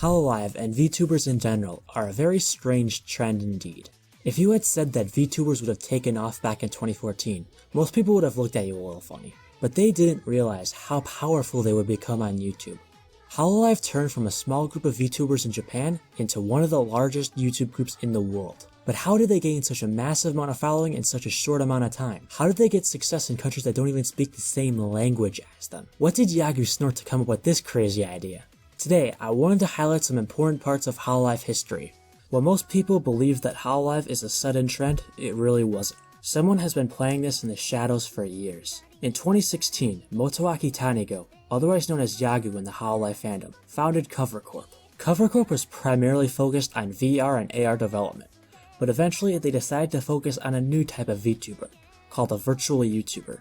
Hololive and VTubers in general are a very strange trend indeed. If you had said that VTubers would have taken off back in 2014, most people would have looked at you a little funny. But they didn't realize how powerful they would become on YouTube. Hololive turned from a small group of VTubers in Japan into one of the largest YouTube groups in the world. But how did they gain such a massive amount of following in such a short amount of time? How did they get success in countries that don't even speak the same language as them? What did Yagu snort to come up with this crazy idea? Today, I wanted to highlight some important parts of Hololive history. While most people believe that Hololive is a sudden trend, it really wasn't. Someone has been playing this in the shadows for years. In 2016, Motoaki Tanigo, otherwise known as Yagu in the Hololive fandom, founded Cover Corp. Cover Corp was primarily focused on VR and AR development, but eventually they decided to focus on a new type of VTuber, called a virtual YouTuber.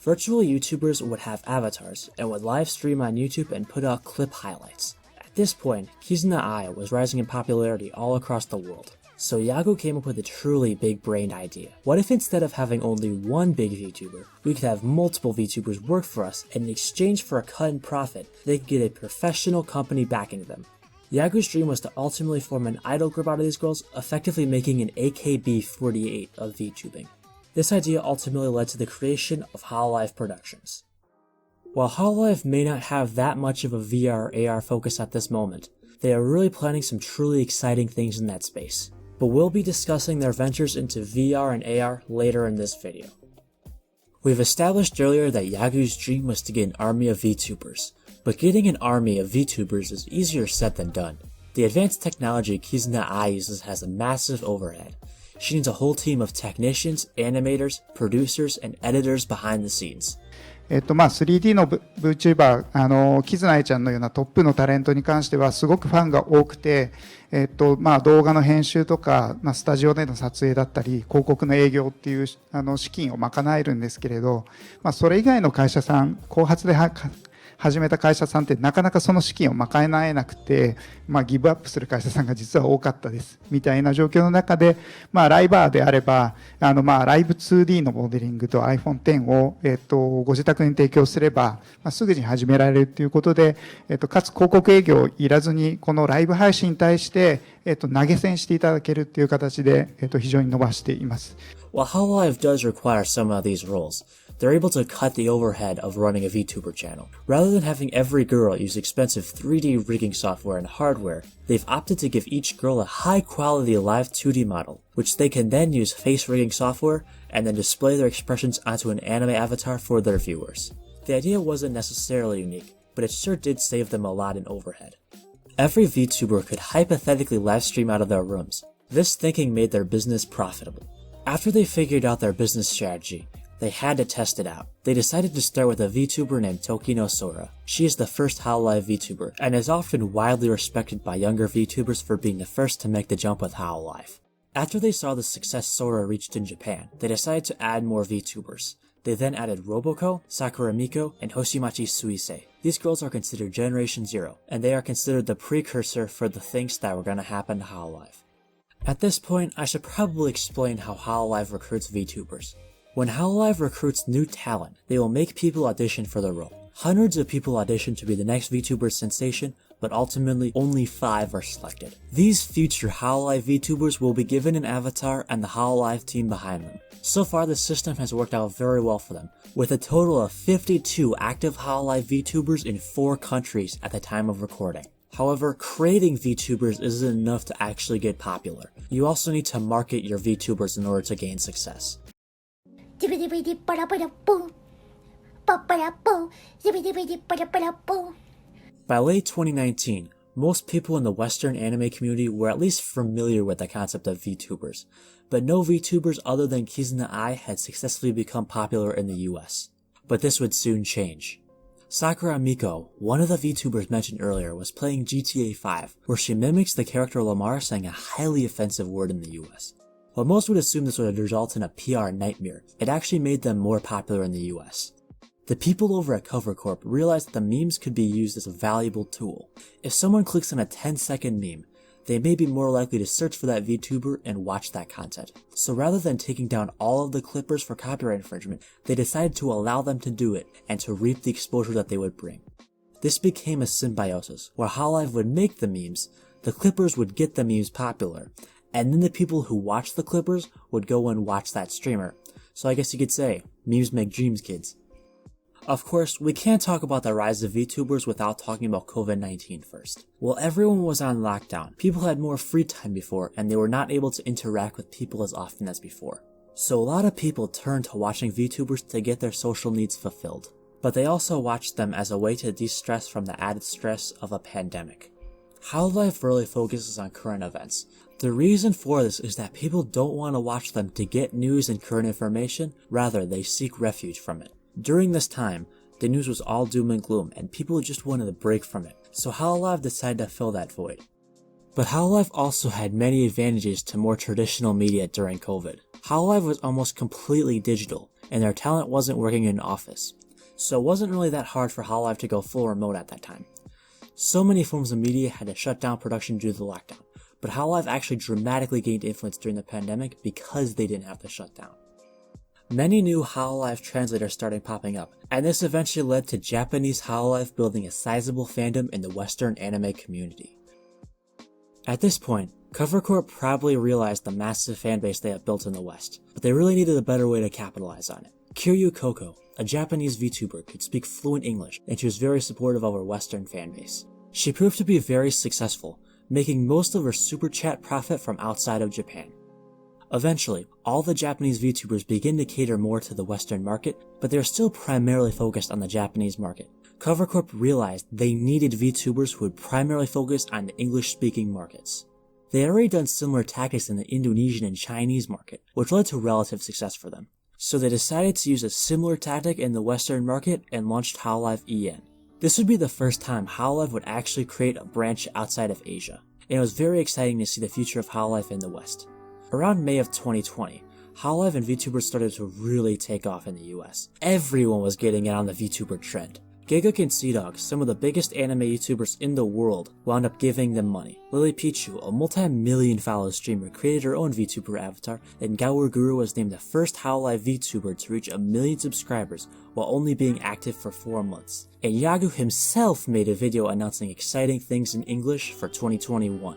Virtual YouTubers would have avatars and would live stream on YouTube and put out clip highlights. At this point, Kizuna Ai was rising in popularity all across the world, so Yagu came up with a truly big-brained idea. What if instead of having only one big VTuber, we could have multiple VTubers work for us, and in exchange for a cut in profit, they could get a professional company backing them. Yagu's dream was to ultimately form an idol group out of these girls, effectively making an AKB48 of VTubing. This idea ultimately led to the creation of Hololive Productions. While Hololive may not have that much of a VR or AR focus at this moment, they are really planning some truly exciting things in that space. But we'll be discussing their ventures into VR and AR later in this video. We've established earlier that Yagu's dream was to get an army of VTubers, but getting an army of VTubers is easier said than done. The advanced technology Kizuna Ai uses has a massive overhead. She needs a whole team of technicians, animators, producers, and editors behind the scenes. 3D の VTuber、キズナイちゃんのようなトップのタレントに関してはすごくファンが多くて、動画の編集とか、スタジオでの撮影だったり、広告の営業っていう資金を賄えるんですけれど、それ以外の会社さん、後発で始めた会社さんってなかなかその資金を賄えなくて、ギブアップする会社さんが実は多かったです。みたいな状況の中で、ライバーであれば、ライブ 2D のモデリングと iPhone X を、ご自宅に提供すれば、すぐに始められるということで、かつ広告営業をいらずに、このライブ配信に対して、投げ銭していただけるという形で、非常に伸ばしています。While Hololive does require some of these roles, they're able to cut the overhead of running a VTuber channel. Rather than having every girl use expensive 3D rigging software and hardware, they've opted to give each girl a high-quality live 2D model, which they can then use face rigging software and then display their expressions onto an anime avatar for their viewers. The idea wasn't necessarily unique, but it sure did save them a lot in overhead. Every VTuber could hypothetically live stream out of their rooms. This thinking made their business profitable. After they figured out their business strategy, they had to test it out. They decided to start with a VTuber named Tokino Sora. She is the first Hololive VTuber, and is often widely respected by younger VTubers for being the first to make the jump with Hololive. After they saw the success Sora reached in Japan, they decided to add more VTubers. They then added Roboko, Sakura Miko, and Hoshimachi Suisei. These girls are considered Generation Zero, and they are considered the precursor for the things that were going to happen to Hololive. At this point, I should probably explain how Hololive recruits VTubers. When Hololive recruits new talent, they will make people audition for the role. Hundreds of people audition to be the next VTuber sensation, but ultimately only 5 are selected. These future Hololive VTubers will be given an avatar and the Hololive team behind them. So far, the system has worked out very well for them, with a total of 52 active Hololive VTubers in 4 countries at the time of recording. However, creating VTubers isn't enough to actually get popular. You also need to market your VTubers in order to gain success. By late 2019, most people in the Western anime community were at least familiar with the concept of VTubers, but no VTubers other than Kizuna Ai had successfully become popular in the US. But this would soon change. Sakura Miko, one of the VTubers mentioned earlier, was playing GTA 5, where she mimics the character Lamar saying a highly offensive word in the US. While most would assume this would result in a PR nightmare, it actually made them more popular in the US. The people over at Cover Corp realized that the memes could be used as a valuable tool. If someone clicks on a 10-second meme, they may be more likely to search for that VTuber and watch that content. So rather than taking down all of the clippers for copyright infringement, they decided to allow them to do it and to reap the exposure that they would bring. This became a symbiosis, where Hololive would make the memes, the Clippers would get the memes popular, and then the people who watch the Clippers would go and watch that streamer. So I guess you could say, memes make dreams, kids. Of course, we can't talk about the rise of VTubers without talking about COVID-19 first. While everyone was on lockdown, people had more free time before, and they were not able to interact with people as often as before. So a lot of people turned to watching VTubers to get their social needs fulfilled. But they also watched them as a way to de-stress from the added stress of a pandemic. Hololive really focuses on current events. The reason for this is that people don't want to watch them to get news and current information, rather they seek refuge from it. During this time, the news was all doom and gloom and people just wanted a break from it, so Hololive decided to fill that void. But Hololive also had many advantages to more traditional media during COVID. Hololive was almost completely digital, and their talent wasn't working in an office, so it wasn't really that hard for Hololive to go full remote at that time. So many forms of media had to shut down production due to the lockdown, but Hololive actually dramatically gained influence during the pandemic because they didn't have to shut down. Many new Hololive translators started popping up, and this eventually led to Japanese Hololive building a sizable fandom in the Western anime community. At this point, Cover Corp probably realized the massive fanbase they had built in the West, but they really needed a better way to capitalize on it. Kiryu Coco, a Japanese VTuber, could speak fluent English, and she was very supportive of her Western fanbase. She proved to be very successful, making most of her super chat profit from outside of Japan. Eventually, all the Japanese VTubers begin to cater more to the Western market, but they're still primarily focused on the Japanese market. Cover Corp realized they needed VTubers who would primarily focus on the English-speaking markets. They had already done similar tactics in the Indonesian and Chinese market, which led to relative success for them. So they decided to use a similar tactic in the Western market and launched Hololive EN. This would be the first time Hololive would actually create a branch outside of Asia, and it was very exciting to see the future of Hololive in the West. Around May of 2020, Hololive and VTubers started to really take off in the US. Everyone was getting in on the VTuber trend. Giguk and Seadog, some of the biggest anime YouTubers in the world, wound up giving them money. Lily Pichu, a multi-million follow streamer, created her own VTuber avatar, and Gawr Gura was named the first Hololive VTuber to reach 1 million subscribers while only being active for 4 months. And Yagu himself made a video announcing exciting things in English for 2021.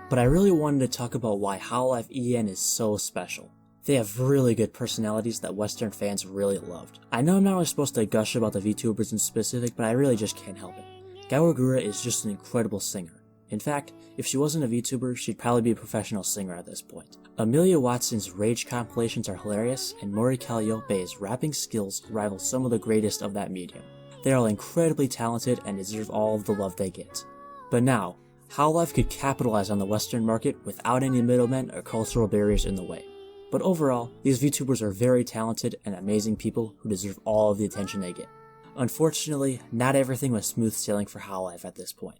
But I really wanted to talk about why Hololive EN is so special. They have really good personalities that Western fans really loved. I know I'm not really supposed to gush about the VTubers in specific, but I really just can't help it. Gawr Gura is just an incredible singer. In fact, if she wasn't a VTuber, she'd probably be a professional singer at this point. Amelia Watson's Rage compilations are hilarious, and Mori Calliope's rapping skills rival some of the greatest of that medium. They are all incredibly talented and deserve all of the love they get. But now, Hololive could capitalize on the Western market without any middlemen or cultural barriers in the way. But overall, these VTubers are very talented and amazing people who deserve all of the attention they get. Unfortunately, not everything was smooth sailing for Hololive at this point.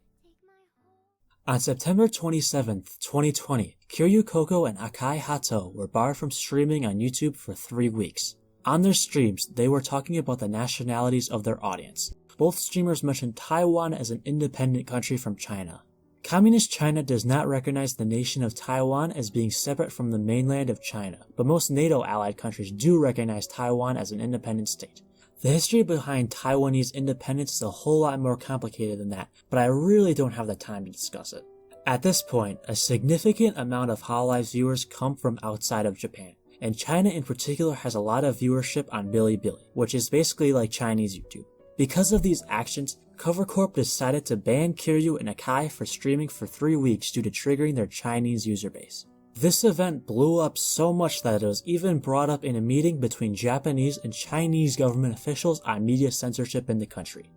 On September 27th, 2020, Kiryu Coco and Akai Hato were barred from streaming on YouTube for 3 weeks. On their streams, they were talking about the nationalities of their audience. Both streamers mentioned Taiwan as an independent country from China. Communist China does not recognize the nation of Taiwan as being separate from the mainland of China, but most NATO-allied countries do recognize Taiwan as an independent state. The history behind Taiwanese independence is a whole lot more complicated than that, but I really don't have the time to discuss it. At this point, a significant amount of Hololive's viewers come from outside of Japan, and China in particular has a lot of viewership on Bilibili, which is basically like Chinese YouTube. Because of these actions, Cover Corp decided to ban Kiryu and Akai for streaming for 3 weeks due to triggering their Chinese user base. This event blew up so much that it was even brought up in a meeting between Japanese and Chinese government officials on media censorship in the country.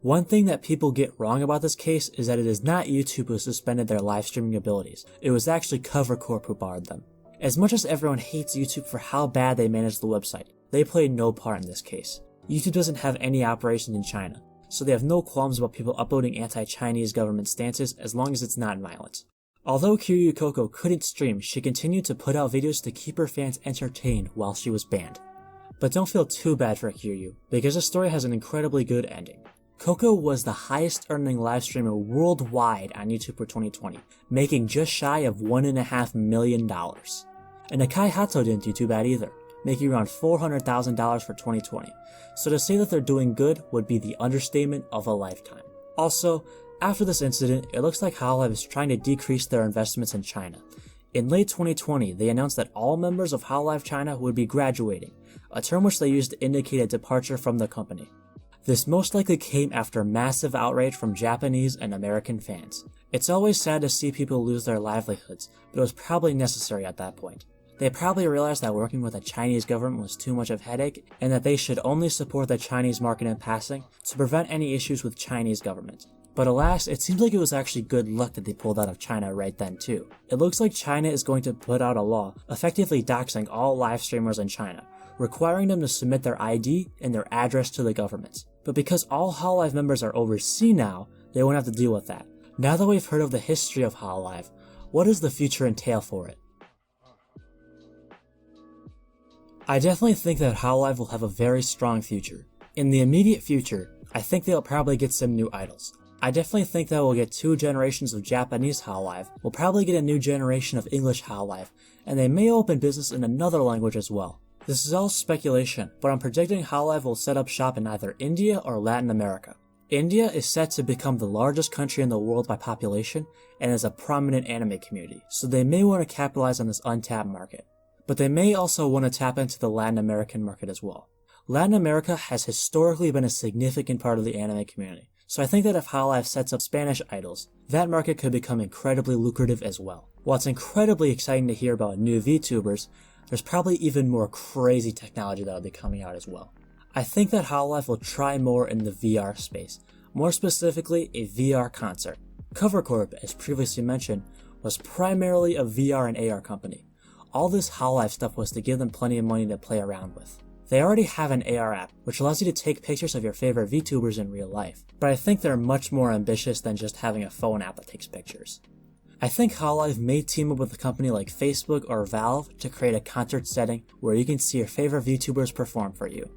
One thing that people get wrong about this case is that it is not YouTube who suspended their live streaming abilities, it was actually Cover Corp who barred them. As much as everyone hates YouTube for how bad they managed the website, they played no part in this case. YouTube doesn't have any operations in China, so they have no qualms about people uploading anti-Chinese government stances as long as it's not violent. Although Kiryu Coco couldn't stream, she continued to put out videos to keep her fans entertained while she was banned. But don't feel too bad for Kiryu, because the story has an incredibly good ending. Coco was the highest earning live streamer worldwide on YouTube for 2020, making just shy of $1.5 million. And Akai Hato didn't do too bad either. making around $400,000 for 2020. So to say that they're doing good would be the understatement of a lifetime. Also, after this incident, it looks like Hololive is trying to decrease their investments in China. In late 2020, they announced that all members of Hololive China would be graduating, a term which they used to indicate a departure from the company. This most likely came after massive outrage from Japanese and American fans. It's always sad to see people lose their livelihoods, but it was probably necessary at that point. They probably realized that working with the Chinese government was too much of a headache, and that they should only support the Chinese market in passing to prevent any issues with Chinese government. But alas, it seems like it was actually good luck that they pulled out of China right then too. It looks like China is going to put out a law effectively doxing all live streamers in China, requiring them to submit their ID and their address to the government. But because all Hololive members are overseas now, they won't have to deal with that. Now that we've heard of the history of Hololive, what does the future entail for it? I definitely think that Hololive will have a very strong future. In the immediate future, I think they'll probably get some new idols. I definitely think that we'll get 2 generations of Japanese Hololive, we'll probably get a new generation of English Hololive, and they may open business in another language as well. This is all speculation, but I'm predicting Hololive will set up shop in either India or Latin America. India is set to become the largest country in the world by population and is a prominent anime community, so they may want to capitalize on this untapped market. But they may also want to tap into the Latin American market as well. Latin America has historically been a significant part of the anime community, so I think that if Hololive sets up Spanish idols, that market could become incredibly lucrative as well. While it's incredibly exciting to hear about new VTubers, there's probably even more crazy technology that'll be coming out as well. I think that Hololive will try more in the VR space, more specifically a VR concert. Cover Corp, as previously mentioned, was primarily a VR and AR company. All this Hololive stuff was to give them plenty of money to play around with. They already have an AR app, which allows you to take pictures of your favorite VTubers in real life, but I think they're much more ambitious than just having a phone app that takes pictures. I think Hololive may team up with a company like Facebook or Valve to create a concert setting where you can see your favorite VTubers perform for you.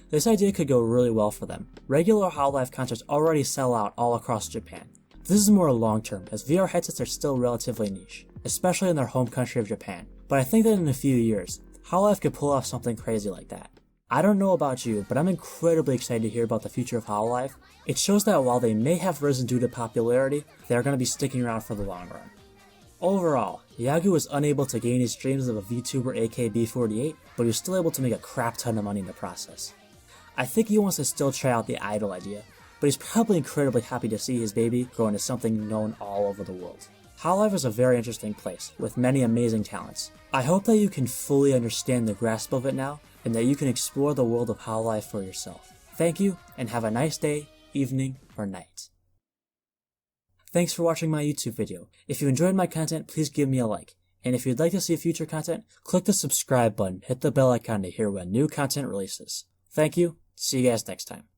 This idea could go really well for them. Regular Hololive concerts already sell out all across Japan. This is more long term, as VR headsets are still relatively niche, especially in their home country of Japan, but I think that in a few years, Hololive could pull off something crazy like that. I don't know about you, but I'm incredibly excited to hear about the future of Hololive. It shows that while they may have risen due to popularity, they're going to be sticking around for the long run. Overall, Yagu was unable to gain his dreams of a VTuber AKB48, but he was still able to make a crap ton of money in the process. I think he wants to still try out the idol idea, but he's probably incredibly happy to see his baby grow into something known all over the world. Hololive is a very interesting place, with many amazing talents. I hope that you can fully understand the grasp of it now, and that you can explore the world of Hololive for yourself. Thank you, and have a nice day, evening, or night. Thanks for watching my YouTube video. If you enjoyed my content, please give me a like. And if you'd like to see future content, click the subscribe button, hit the bell icon to hear when new content releases. Thank you, see you guys next time.